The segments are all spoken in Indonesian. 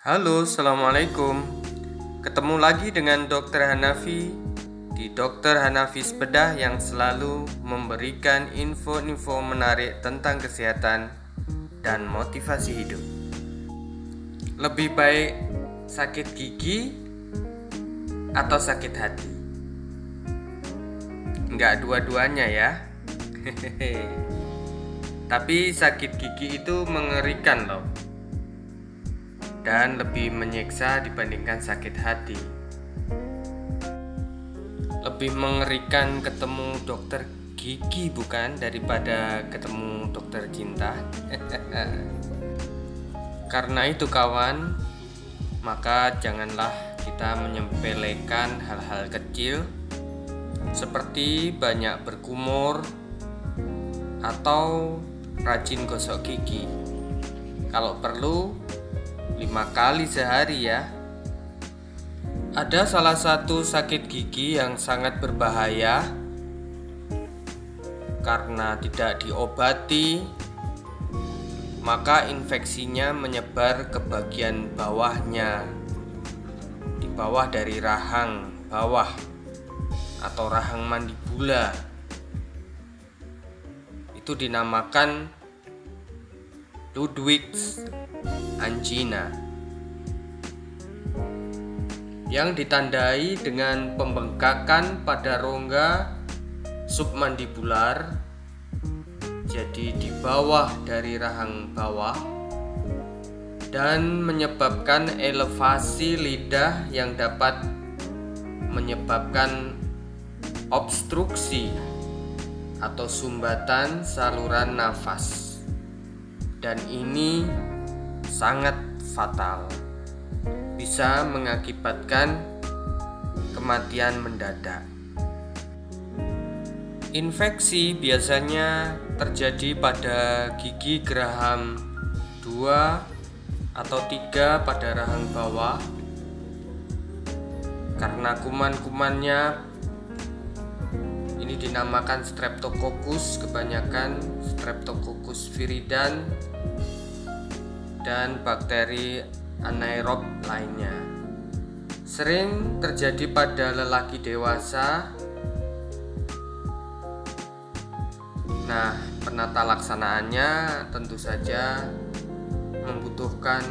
Halo, Assalamualaikum. Ketemu lagi dengan Dr. Hanafi di Dr. Hanafi's Bedah yang selalu memberikan info-info menarik tentang kesehatan dan motivasi hidup. Lebih baik sakit gigi atau sakit hati? Enggak dua-duanya ya. Tapi sakit gigi itu mengerikan loh, dan lebih menyiksa dibandingkan sakit hati. Lebih mengerikan ketemu dokter gigi bukan daripada ketemu dokter cinta. Karena itu kawan, maka janganlah kita menyepelekan hal-hal kecil seperti banyak berkumur atau rajin gosok gigi. Kalau perlu 5 kali sehari ya. Ada salah satu sakit gigi yang sangat berbahaya karena tidak diobati, maka infeksinya menyebar ke bagian bawahnya, di bawah dari rahang bawah atau rahang mandibula. Itu dinamakan Ludwig's angina, yang ditandai dengan pembengkakan pada rongga submandibular, jadi di bawah dari rahang bawah, dan menyebabkan elevasi lidah yang dapat menyebabkan obstruksi atau sumbatan saluran nafas, dan ini sangat fatal, bisa mengakibatkan kematian mendadak. Infeksi biasanya terjadi pada gigi geraham 2 atau 3 pada rahang bawah, karena kuman-kumannya ini dinamakan Streptococcus, kebanyakan Streptococcus viridans dan bakteri anaerob lainnya. Sering terjadi pada lelaki dewasa. Nah, penata laksanaannya tentu saja membutuhkan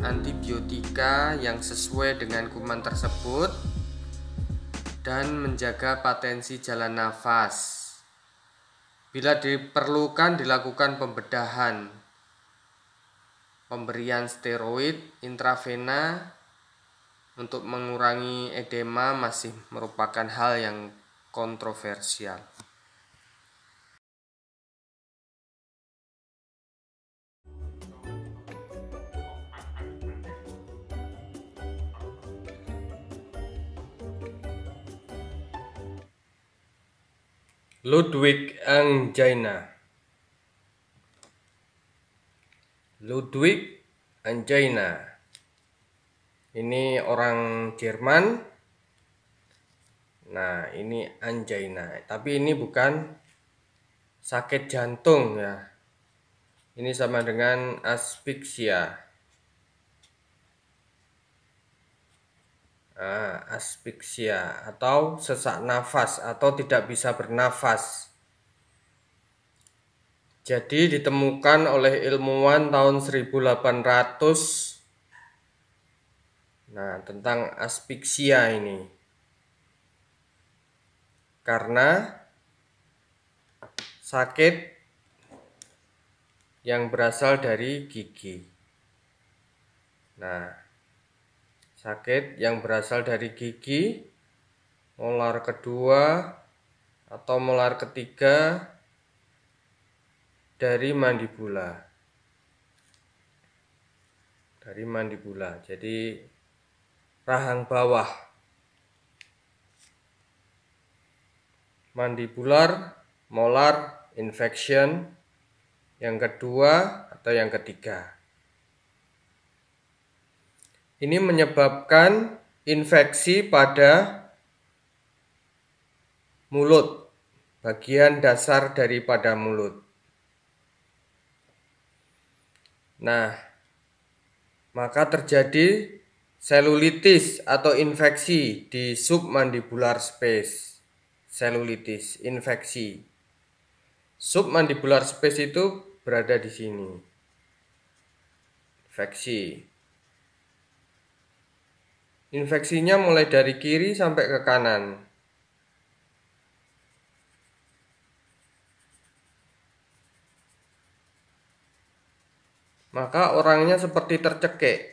antibiotika yang sesuai dengan kuman tersebut dan menjaga patensi jalan nafas. Bila diperlukan, dilakukan pembedahan, pemberian steroid intravena untuk mengurangi edema masih merupakan hal yang kontroversial. Ludwig angina. Ludwig angina. Ini orang Jerman. Nah, ini angina. Tapi ini bukan sakit jantung ya. Ini sama dengan aspiksia. Aspiksia atau sesak nafas atau tidak bisa bernafas. Jadi ditemukan oleh ilmuwan tahun 1800. Nah, tentang aspiksia ini. Karena sakit yang berasal dari gigi. Nah, sakit yang berasal dari gigi, molar kedua atau molar ketiga dari mandibula. Dari mandibula. Jadi rahang bawah. Mandibular molar infection yang kedua atau yang ketiga. Ini menyebabkan infeksi pada mulut, bagian dasar daripada mulut. Nah, maka terjadi selulitis atau infeksi di submandibular space. Selulitis, infeksi. Submandibular space itu berada di sini. Infeksi. Infeksinya mulai dari kiri sampai ke kanan. Maka orangnya seperti tercekik.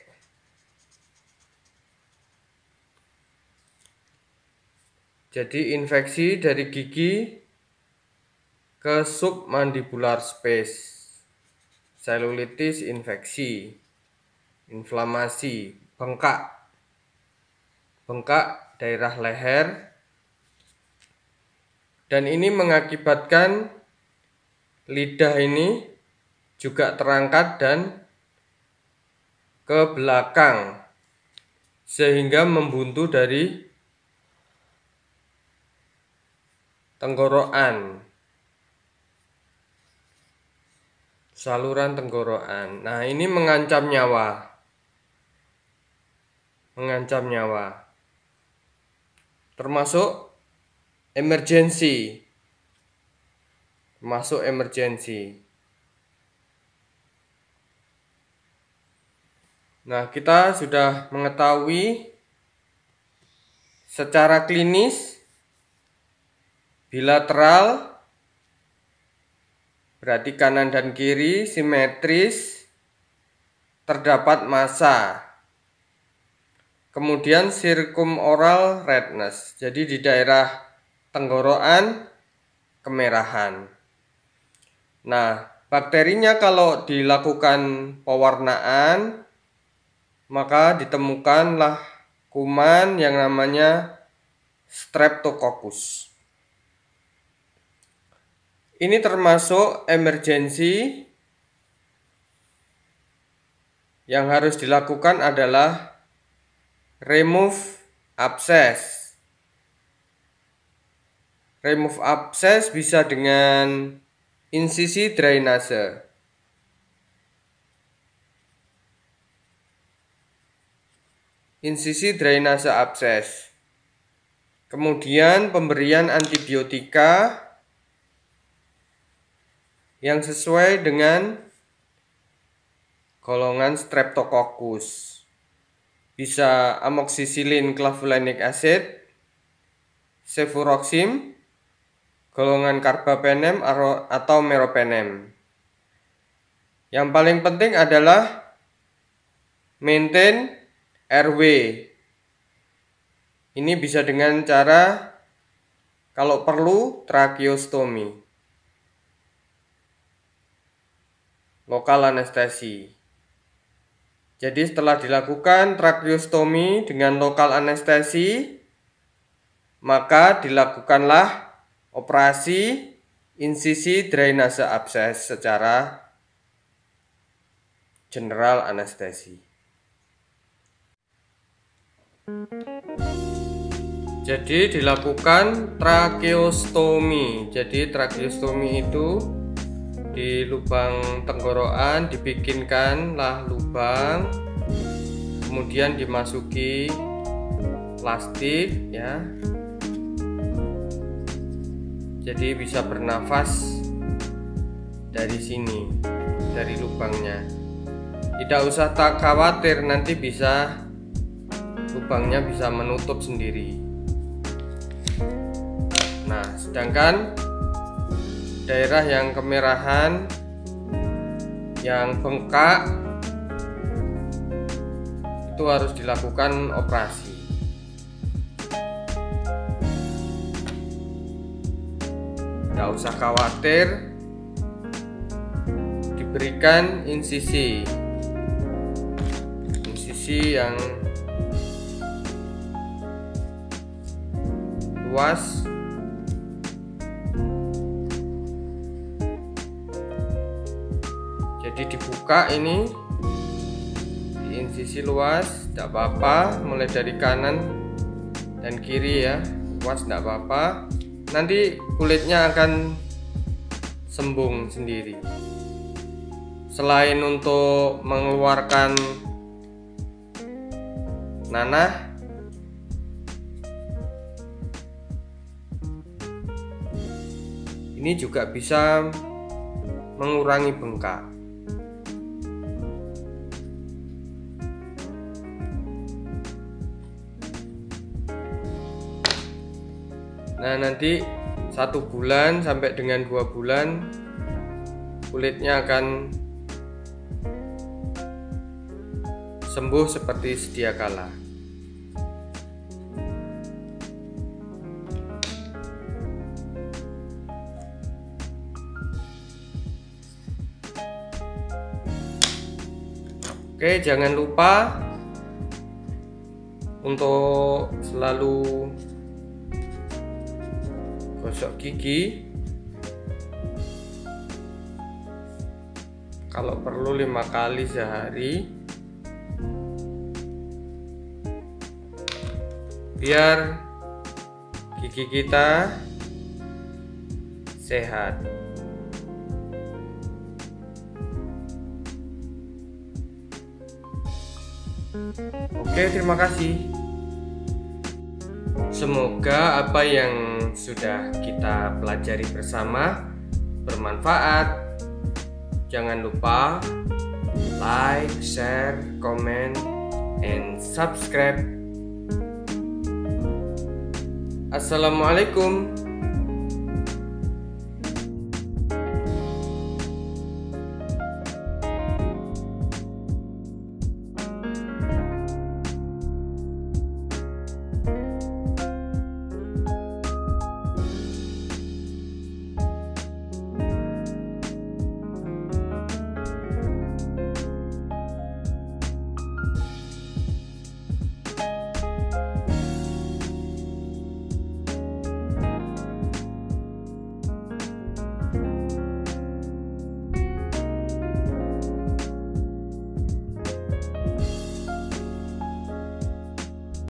Jadi infeksi dari gigi ke submandibular space. Selulitis, infeksi, inflamasi, bengkak. Bengkak daerah leher. Dan ini mengakibatkan lidah ini juga terangkat dan ke belakang sehingga membuntu dari tenggorokan, saluran tenggorokan. Nah, ini mengancam nyawa. Mengancam nyawa. Termasuk emergensi. Masuk emergensi. Nah, kita sudah mengetahui secara klinis bilateral berarti kanan dan kiri simetris, terdapat massa. Kemudian circumoral redness, jadi di daerah tenggorokan kemerahan. Nah, bakterinya kalau dilakukan pewarnaan, maka ditemukanlah kuman yang namanya Streptococcus. Ini termasuk emergensi. Yang harus dilakukan adalah remove abscess. Remove abscess bisa dengan insisi drainase. Insisi drainase abscess. Kemudian pemberian antibiotika yang sesuai dengan golongan Streptococcus. Bisa amoxicillin clavulanic acid, cefuroxim, golongan carbapenem atau meropenem. Yang paling penting adalah maintain airway. Ini bisa dengan cara kalau perlu tracheostomy. Lokal anestesi. Jadi setelah dilakukan tracheostomy dengan lokal anestesi, maka dilakukanlah operasi insisi drainase abscess secara general anestesi. Jadi dilakukan tracheostomy. Jadi tracheostomy itu di lubang tenggorokan dibikinkanlah lubang, kemudian dimasuki plastik ya. Jadi bisa bernafas dari sini, dari lubangnya. Tidak usah tak khawatir, nanti bisa lubangnya bisa menutup sendiri. Nah, sedangkan daerah yang kemerahan, yang bengkak, itu harus dilakukan operasi. Tidak usah khawatir, diberikan insisi yang luas. Jadi dibuka ini di insisi luas, tidak apa-apa, mulai dari kanan dan kiri ya, luas tidak apa-apa. Nanti kulitnya akan sembung sendiri. Selain untuk mengeluarkan nanah. Ini juga bisa mengurangi bengkak. Nah, nanti 1 bulan sampai dengan 2 bulan kulitnya akan sembuh seperti sedia kala. Oke, jangan lupa untuk selalu gosok gigi, kalau perlu 5 kali sehari, biar gigi kita sehat. Oke, terima kasih. Semoga apa yang sudah kita pelajari bersama bermanfaat. Jangan lupa like, share, comment, and subscribe. Assalamualaikum.